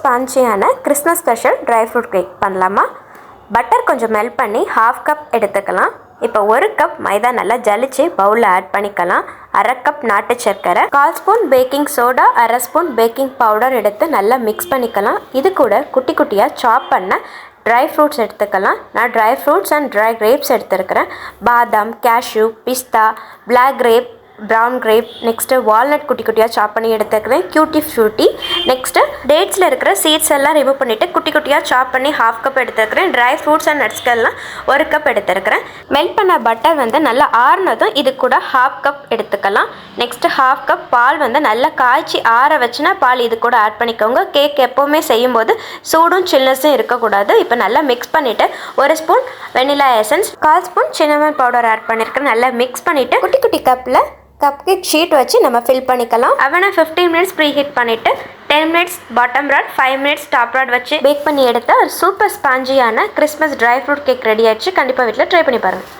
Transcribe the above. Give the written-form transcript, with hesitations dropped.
ஸ்பான்ஜியான Christmas special dry fruit cake பண்ணலாமா? Butter கொஞ்சம் melt பண்ணி 1/2 கப் எடுத்துக்கலாம். இப்போ 1 கப் மைதா நல்லா ஜலிச்சு பவுலில் ஆட் பண்ணிக்கலாம். 1/2 கப் நாட்டு சர்க்கரை, 1/4 spoon baking soda, 1/2 spoon baking powder எடுத்து நல்லா மிக்ஸ் பண்ணிக்கலாம். இது கூட குட்டி குட்டியாக சாப் பண்ண ட்ரை ஃப்ரூட்ஸ் எடுத்துக்கலாம். நான் dry fruits and dry grapes எடுத்துருக்கிறேன். பாதாம், கேஷ்யூ, பிஸ்தா, black grape, brown grape, next walnut குட்டி குட்டியாக சாப் பண்ணி எடுத்துக்கிறேன். கியூட்டி ஃப்ரூட்டி, நெக்ஸ்ட்டு டேட்ஸில் இருக்கிற சீட்ஸ் எல்லாம் ரிமூவ் பண்ணிவிட்டு குட்டி குட்டியாக சாப் பண்ணி 1/2 கப் எடுத்துக்கிறேன். ட்ரை ஃப்ரூட்ஸ் அண்ட் நட்ஸ்கெல்லாம் 1 கப் எடுத்துருக்கிறேன். மெல்ட் பண்ண பட்டர் நல்லா ஆறுனதும் இது கூட 1/2 கப் எடுத்துக்கலாம். நெக்ஸ்ட்டு 1/2 கப் பால் நல்லா காய்ச்சி ஆற வச்சுனா பால் இது கூட ஆட் பண்ணிக்கோங்க. கேக் எப்போவுமே செய்யும்போது சூடும் சில்னஸும் இருக்கக்கூடாது. இப்போ நல்லா மிக்ஸ் பண்ணிவிட்டு 1 spoon vanilla essence, 1/4 spoon cinnamon powder add பண்ணியிருக்கேன். நல்லா மிக்ஸ் பண்ணிவிட்டு குட்டி குட்டி கப்பில் கப் கேக் ஷீட் வச்சு நம்ம ஃபில் பண்ணிக்கலாம். அவனை 15 மினிட்ஸ் ப்ரீ ஹீட் பண்ணிவிட்டு 10 minutes bottom rod, 5 minutes top rod வச்சு பேக் பண்ணி எடுத்தால் ஒரு சூப்பர் ஸ்பாஞ்சியான Christmas dry fruit cake ready ஆயிடுச்சு. கண்டிப்பாக வீட்டில் ட்ரை பண்ணி பாருங்கள்.